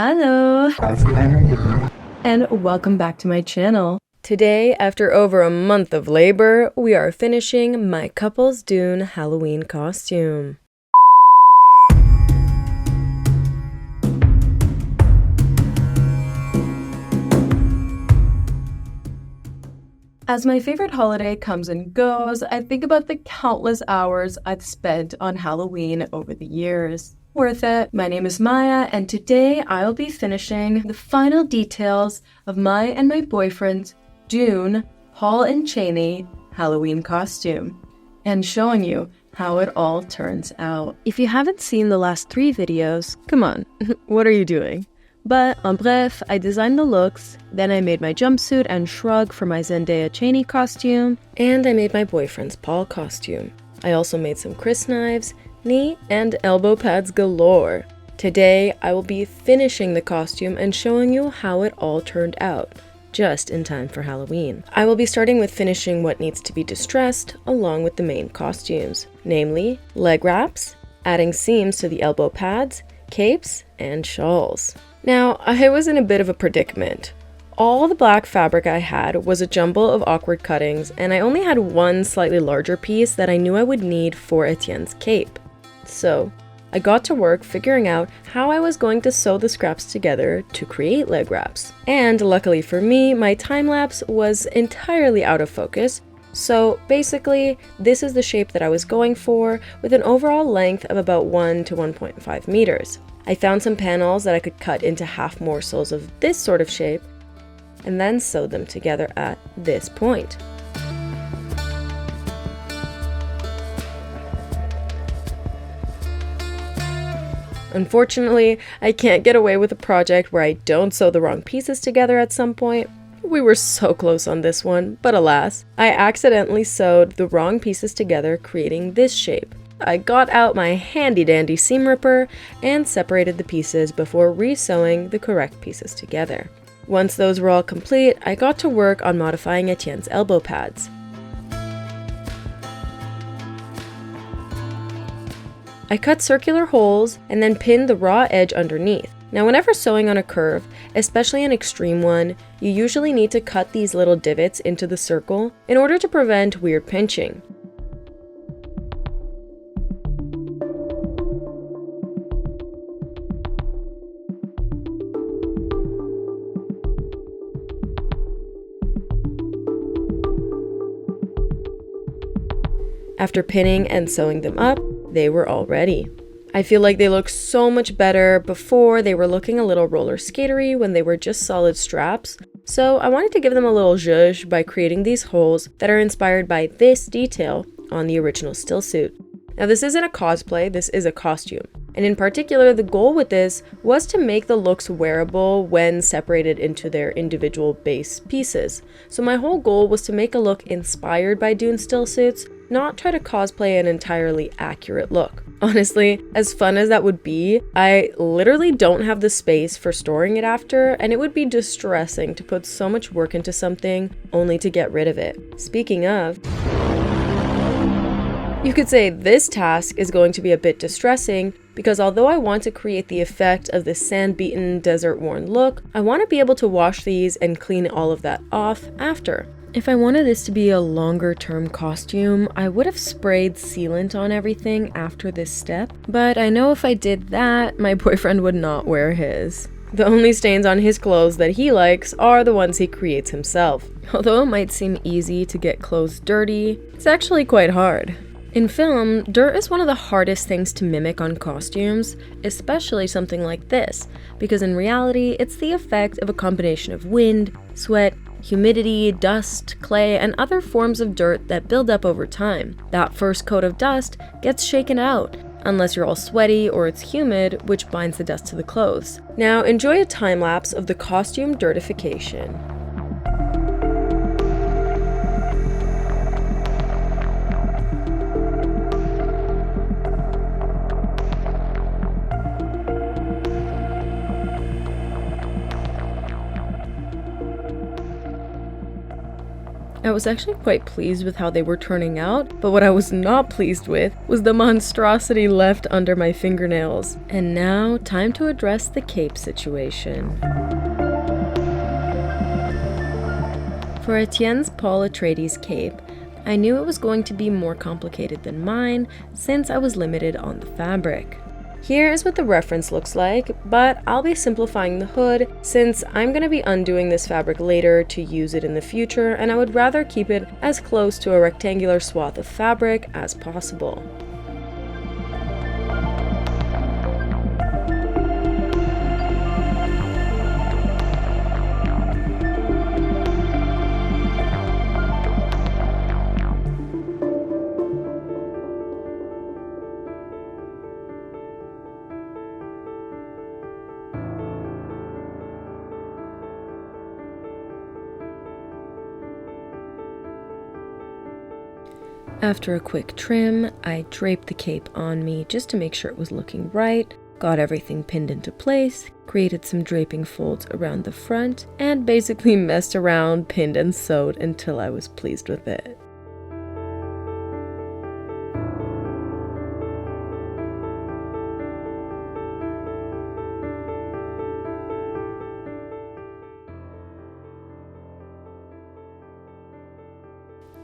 Hello, and welcome back to my channel. Today, after over a month of labor, we are finishing my couple's Dune Halloween costume. As my favorite holiday comes and goes, I think about the countless hours I've spent on Halloween over the years. Worth it. My name is Maya, and today I'll be finishing the final details of my and my boyfriend's Dune, Paul and Chani Halloween costume, and showing you how it all turns out. If you haven't seen the last 3 videos, come on, what are you doing? But, en bref, I designed the looks, then I made my jumpsuit and shrug for my Zendaya Chani costume, and I made my boyfriend's Paul costume. I also made some crysknives, knee and elbow pads galore. Today, I will be finishing the costume and showing you how it all turned out, just in time for Halloween. I will be starting with finishing what needs to be distressed along with the main costumes, namely leg wraps, adding seams to the elbow pads, capes, and shawls. Now, I was in a bit of a predicament. All the black fabric I had was a jumble of awkward cuttings, and I only had one slightly larger piece that I knew I would need for Etienne's cape. So, I got to work figuring out how I was going to sew the scraps together to create leg wraps. And luckily for me, my time-lapse was entirely out of focus, so basically, this is the shape that I was going for, with an overall length of about 1 to 1.5 meters. I found some panels that I could cut into half morsels of this sort of shape, and then sewed them together at this point. Unfortunately, I can't get away with a project where I don't sew the wrong pieces together at some point. We were so close on this one, but alas, I accidentally sewed the wrong pieces together, creating this shape. I got out my handy-dandy seam ripper and separated the pieces before re-sewing the correct pieces together. Once those were all complete, I got to work on modifying Etienne's elbow pads. I cut circular holes and then pinned the raw edge underneath. Now, whenever sewing on a curve, especially an extreme one, you usually need to cut these little divots into the circle in order to prevent weird pinching. After pinning and sewing them up, they were all ready. I feel like they look so much better. Before, they were looking a little roller skatery when they were just solid straps, so I wanted to give them a little zhuzh by creating these holes that are inspired by this detail on the original still suit. Now, this isn't a cosplay, this is a costume. And in particular, the goal with this was to make the looks wearable when separated into their individual base pieces. So my whole goal was to make a look inspired by Dune still suits, not try to cosplay an entirely accurate look. Honestly, as fun as that would be, I literally don't have the space for storing it after, and it would be distressing to put so much work into something only to get rid of it. Speaking of, you could say this task is going to be a bit distressing because although I want to create the effect of this sand-beaten, desert-worn look, I want to be able to wash these and clean all of that off after. If I wanted this to be a longer-term costume, I would have sprayed sealant on everything after this step, but I know if I did that, my boyfriend would not wear his. The only stains on his clothes that he likes are the ones he creates himself. Although it might seem easy to get clothes dirty, it's actually quite hard. In film, dirt is one of the hardest things to mimic on costumes, especially something like this, because in reality, it's the effect of a combination of wind, sweat, humidity, dust, clay, and other forms of dirt that build up over time. That first coat of dust gets shaken out, unless you're all sweaty or it's humid, which binds the dust to the clothes. Now, enjoy a time lapse of the costume dirtification. I was actually quite pleased with how they were turning out, but what I was not pleased with was the monstrosity left under my fingernails. And now, time to address the cape situation. For Etienne's Paul Atreides cape, I knew it was going to be more complicated than mine since I was limited on the fabric. Here is what the reference looks like, but I'll be simplifying the hood since I'm going to be undoing this fabric later to use it in the future, and I would rather keep it as close to a rectangular swath of fabric as possible. After a quick trim, I draped the cape on me just to make sure it was looking right, got everything pinned into place, created some draping folds around the front, and basically messed around, pinned and sewed until I was pleased with it.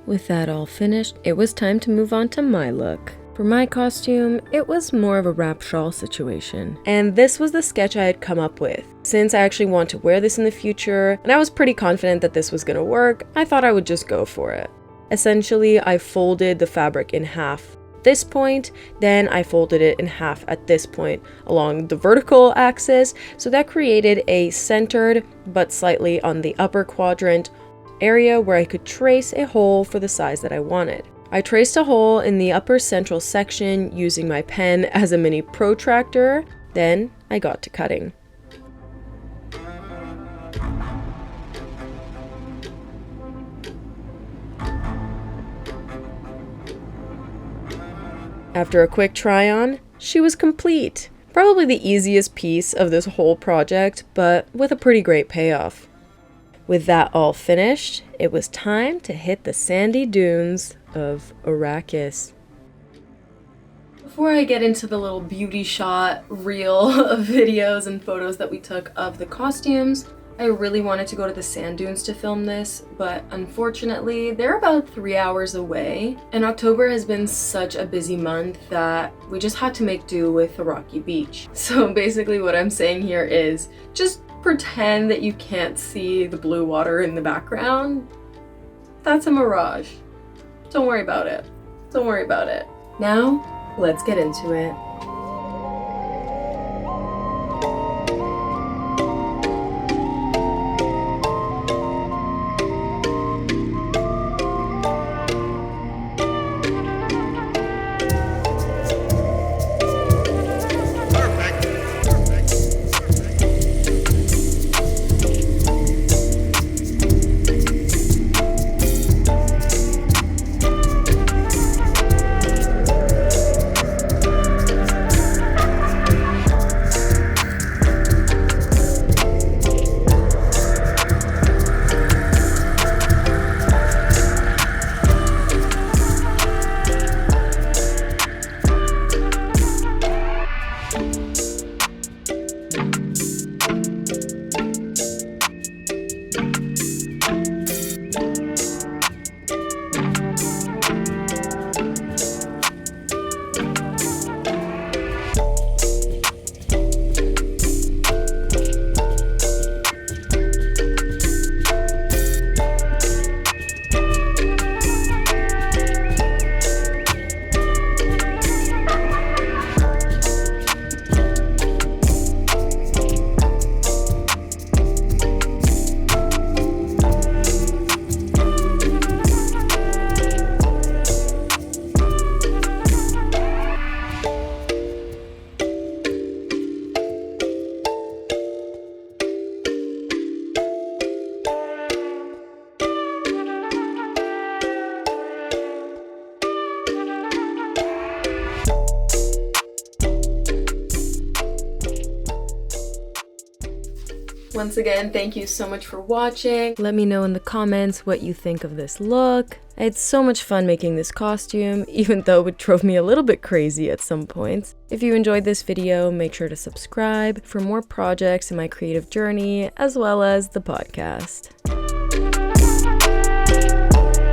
With that all finished, it was time to move on to my look. For my costume, it was more of a wrap shawl situation. And this was the sketch I had come up with. Since I actually want to wear this in the future, and I was pretty confident that this was gonna work, I thought I would just go for it. Essentially, I folded the fabric in half at this point, then I folded it in half at this point along the vertical axis, so that created a centered, but slightly on the upper quadrant, area where I could trace a hole for the size that I wanted. I traced a hole in the upper central section using my pen as a mini protractor, then I got to cutting. After a quick try on, she was complete. Probably the easiest piece of this whole project, but with a pretty great payoff. With that all finished, it was time to hit the sandy dunes of Arrakis. Before I get into the little beauty shot reel of videos and photos that we took of the costumes, I really wanted to go to the sand dunes to film this, but unfortunately, they're about 3 hours away, and October has been such a busy month that we just had to make do with a rocky beach. So basically what I'm saying here is just pretend that you can't see the blue water in the background. That's a mirage. Don't worry about it. Don't worry about it. Now, let's get into it. Once again, thank you so much for watching. Let me know in the comments what you think of this look. I had so much fun making this costume, even though it drove me a little bit crazy at some points. If you enjoyed this video, make sure to subscribe for more projects in my creative journey, as well as the podcast.